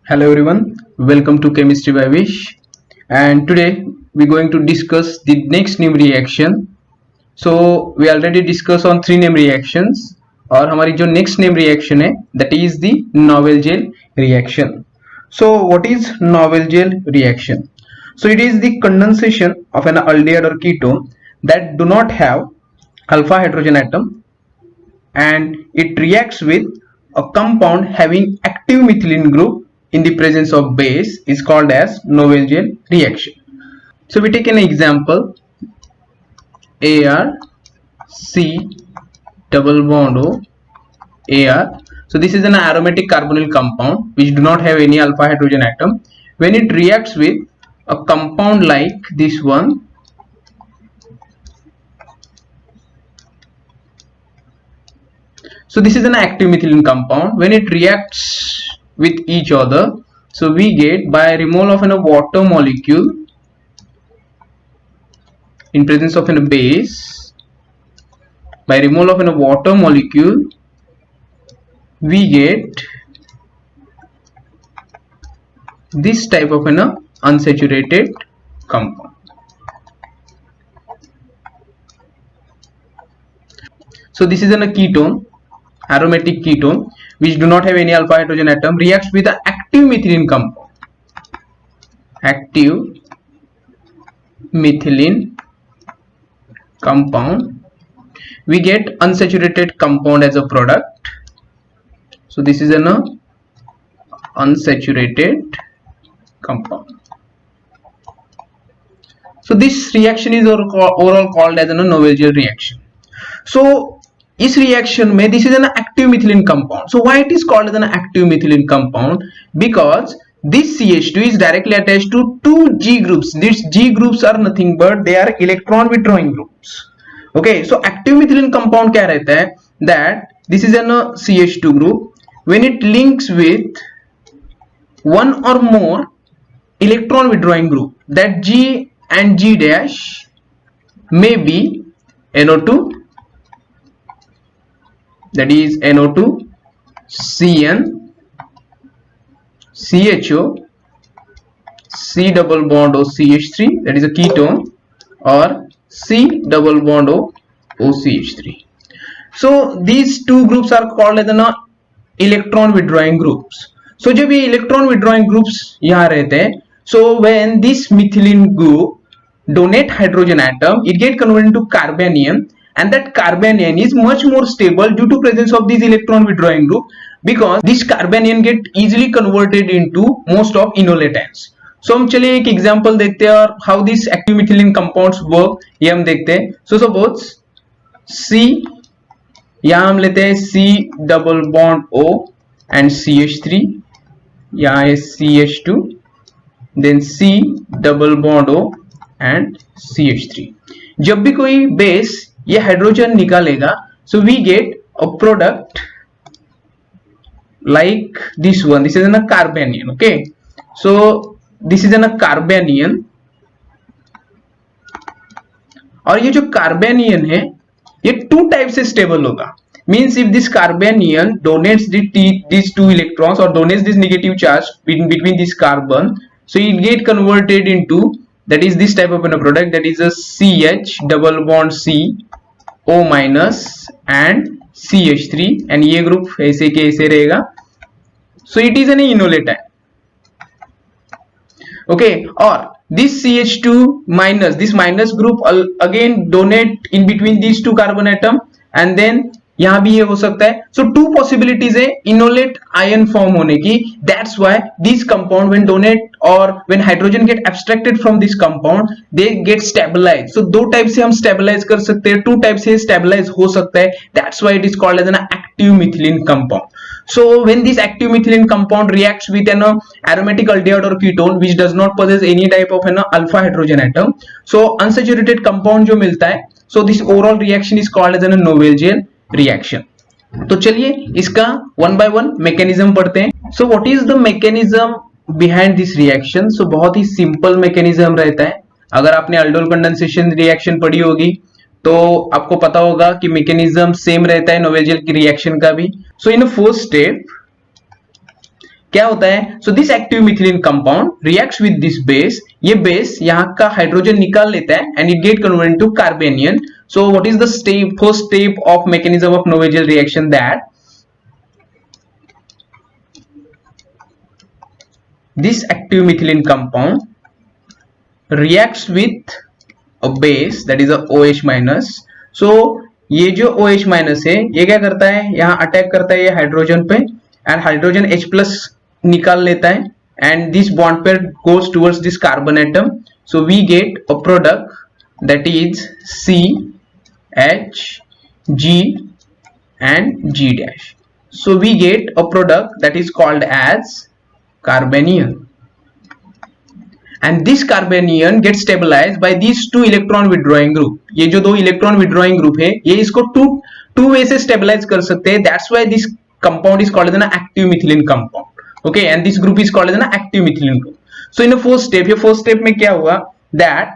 Hello everyone, welcome to Chemistry by Vish, and today we're going to discuss the next name reaction. So we already discussed on three name reactions और हमारी जो next name reaction है that is the novel gel reaction. So what is novel gel reaction? So it is the condensation of an aldehyde or ketone that do not have alpha hydrogen atom and it reacts with a compound having active methylene group in the presence of base is called as novel gel reaction. So we take an example ArC double bond O Ar. So this is an aromatic carbonyl compound which do not have any alpha hydrogen atom. When it reacts with a compound like this one, so this is an active methylene compound. When it reacts with each other, so we get by removal of a water molecule in presence of a base, by removal of a water molecule we get this type of an unsaturated compound. So this is a ketone, aromatic ketone which do not have any alpha hydrogen atom, reacts with the active methylene compound, active methylene compound, we get unsaturated compound as a product. So this is an unsaturated compound. So this reaction is overall called as a novel gel reaction. So इस reaction में this is an active methylene compound. So why it is called as an active methylene compound? Because this CH2 is directly attached to two G groups. These G groups are nothing but they are electron withdrawing groups. Okay, so active methylene compound क्या रहता है? That this is an CH2 group. When it links with one or more electron withdrawing group, that G and G dash may be NO2, that is NO2, Cn, CHO, C double bond O CH3, that is a ketone, or C double bond O OCH3. So these two groups are called as the electron withdrawing groups. So जब ये electron withdrawing groups यहाँ रहते हैं, so when this methylene group donate hydrogen atom, it get converted into carbanion, and that carbanion is much more stable due to presence of this electron withdrawing group, because this carbanion get easily converted into most of inolatans. So हम चलिए एक example देखते हैं और how this active methylene compounds work ये हम देखते हैं. So suppose C, यहाँ हम लेते हैं C double bond O and CH3, यहाँ है CH2, then C double bond O and CH3. जब भी कोई बेस ये हाइड्रोजन निकालेगा, so we get a product like this one. This is a carbanion. Okay, so this is a carbanion, और ये जो कार्बेनियन है ये टू टाइप से स्टेबल होगा. Means if this carbanion donates these two electrons or donates this negative charge between this carbon, so it get converted into, that is this type of a product, that is a CH double bond C O minus and CH3, and ये group ऐसे के ऐसे रहेगा. So it is an inoletan. Okay, or this CH2 minus, this minus group again donate in between these two carbon atom, and then यहाँ भी ये हो सकता है. So two possibilities है इनोलेट आयन फॉर्म होने की. That's why this compound when donate or when hydrogen get abstracted from this compound, they get stabilized. So दो टाइप से हम स्टेबलाइज कर सकते हैं, टू टाइप से स्टेबलाइज हो सकता है. That's why it is called as an active methylene compound. So when this active methylene compound reacts with an aromatic aldehyde or ketone which does not possess any type of an alpha hydrogen atom, so unsaturated compound जो मिलता है, so this overall reaction is called as a novel gel reaction. तो चलिए इसका one by one mechanism पढ़ते हैं. So what is the mechanism behind this reaction? So बहुत ही सिंपल मैकेनिज्म रहता है. अगर आपने अल्डोल कंडेंसेशन रिएक्शन पढ़ी होगी तो आपको पता होगा कि मैकेनिज्म सेम रहता है नोवेल जेल की रिएक्शन का भी. सो इन फर्स्ट स्टेप क्या होता है? So this active methylene compound reacts with this base, ये बेस यहाँ का हाइड्रोजन निकाल लेता है and it get converted into carbanion. So what is the step, first step of mechanism of Knoevenagel reaction? That this active methylene compound reacts with a base that is a OH minus. so ये जो OH minus है ये क्या करता है, यहाँ attack करता है ये हाइड्रोजन पे एंड हाइड्रोजन H plus निकाल लेता है and this bond pair goes towards this carbon atom. so we get a product that is C H G and G dash. so we get a product that is called as carbanion, and this carbanion gets stabilized by these two electron withdrawing group. ये जो दो electron withdrawing group है ये इसको two way से stabilise कर सकते हैं. That's why this compound is called as an active methylene compound. Okay, and this group is called as an active methylene group. So in first step, ये first step में क्या हुआ, that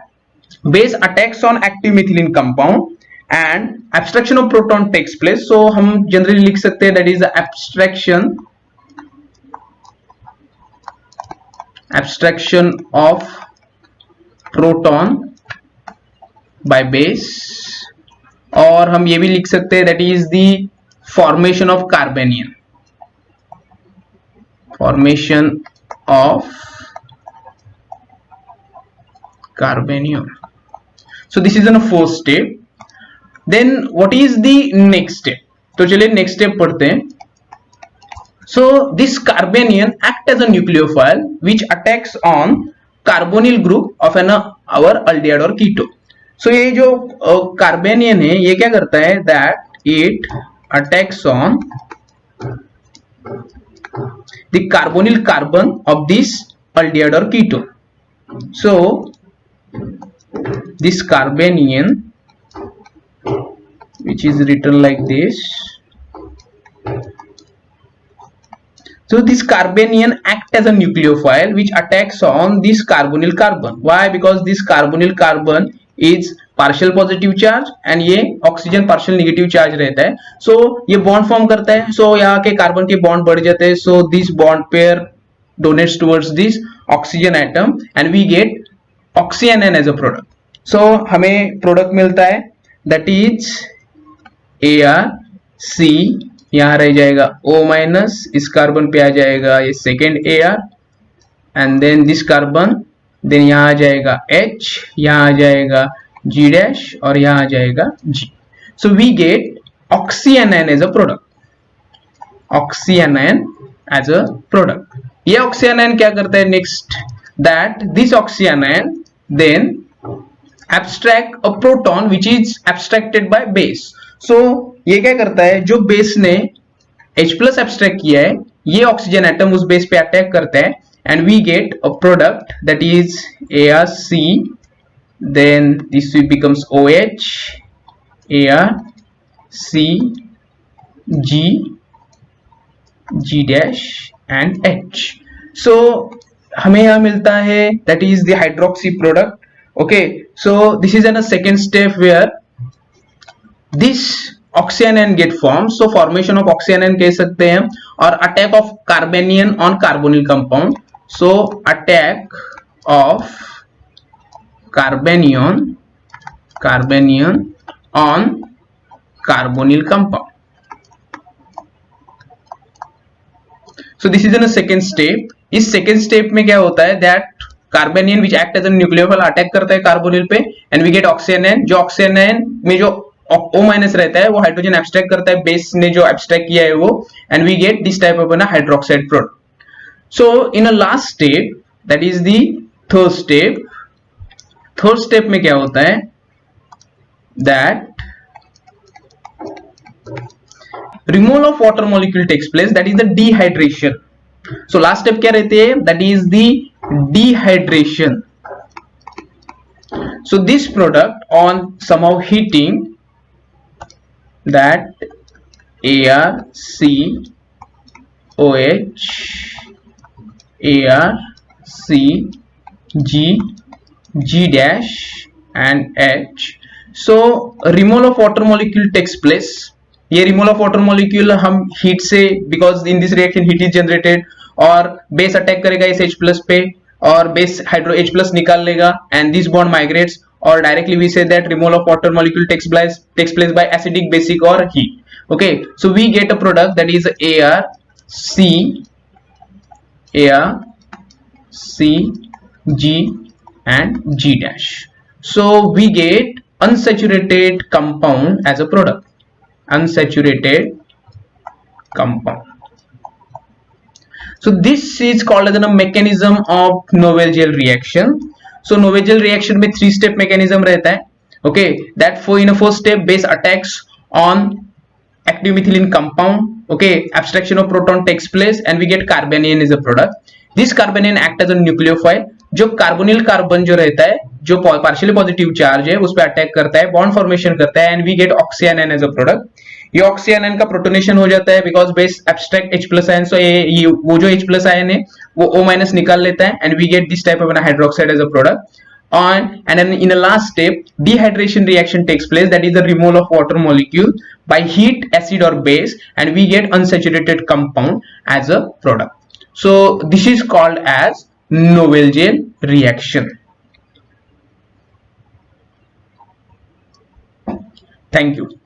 base attacks on active methylene compound and abstraction of proton takes place. So हम generally लिख सकते हैं that is abstraction of proton by base, और हम ये भी लिख सकते हैं that is the formation of carbanion, formation of carbanion. so this is in a first step. then what is the next step? तो चलिए next step पढ़ते हैं. So this carbanion act as a nucleophile which attacks on carbonyl group of our aldehyde or ketone. So ये जो carbanion है ये क्या करता है, that it attacks on the carbonyl carbon of this aldehyde or ketone. So this carbanion, which is written like this, so this carbanion act as a nucleophile which attacks on this carbonyl carbon. Why? Because this carbonyl carbon is partial positive charge and ये oxygen partial negative charge रहता है. so ये bond form करता है. so यहाँ के carbon के bond बढ़ जाते हैं. so this bond pair donates towards this oxygen atom and we get oxyanion as a product. so हमें product मिलता है that is ArC, यहाँ रह जाएगा O माइनस, इस कार्बन पे आ जाएगा ये second Ar and then this carbon, then यहाँ आ जाएगा H, यहाँ आ जाएगा G डैश और यहाँ आ जाएगा G. So we get oxyanion as a product. Oxyanion as a product. ये ऑक्सीएनाइन क्या करता है next, that this oxyanion then abstract a proton which is abstracted by base. so ये क्या करता है, जो बेस ने H plus abstract किया है ये ऑक्सीजन एटम उस बेस पे अटैक करता है and we get a product that is ArC, then this becomes OH, ArC, G, G dash and H. so हमें यहाँ मिलता है that is the hydroxy product. okay, so this is in a second step where this oxyanion get formed. so formation of oxyanion कह सकते हैं, और attack of carbanion on carbonyl compound. so attack of carbanion on carbonyl compound. so this is in a second step. इस second step में क्या होता है, that carbanion which act as a nucleophile attack करता है कार्बोनिल पे and we get ऑक्सीएनाइन. जो ऑक्सीएनाइन में जो O माइनस रहता है वो हाइड्रोजन एब्स्ट्रैक्ट करता है, बेस ने जो एब्स्ट्रैक्ट किया है वो, and we get this type of hydroxide product. So in a last step that is the third step. Third step में क्या होता है, that removal of water molecule takes place, that is the dehydration. So last step क्या रहती है, that is the dehydration. so this product on somehow heating, that ArC, OH, ArC, G, G dash and H. so removal of water molecule takes place. ये removal of water molecule हम heat से, because in this reaction heat is generated, और base attack करेगा इस H plus पे और base hydro H plus निकाल लेगा एंड दिस बॉन्ड माइग्रेट्स और directly we say that removal of water molecule takes place by acidic basic or heat. Okay, so we get a product that is AR C G and G dash. So we get unsaturated compound as a product. Unsaturated compound. So this is called as a mechanism of Nobel-Gell reaction. So Nobel-Gell reaction में 3-step mechanism रहता है. Okay, that in a first step base attacks on active methylene compound. Okay, abstraction of proton takes place and we get carbanion as a product. This carbanion act as a nucleophile. जो carbonyl carbon जो रहता है जो partially positive charge है उस पर attack करता है, बॉन्ड फॉर्मेशन करता है and we get oxyanion as a product. ये ऑक्सीएनएन का प्रोटोनेशन हो जाता है because base abstract H plus ion, so ये वो जो H प्लस आयन है वो O माइनस निकाल लेता है and we get this type of hydroxide as a product. And then in the last step dehydration reaction takes place, that is the removal of water molecule by heat, acid or base, and we get unsaturated compound as a product. So this is called as Nobel-Gell reaction. Thank you.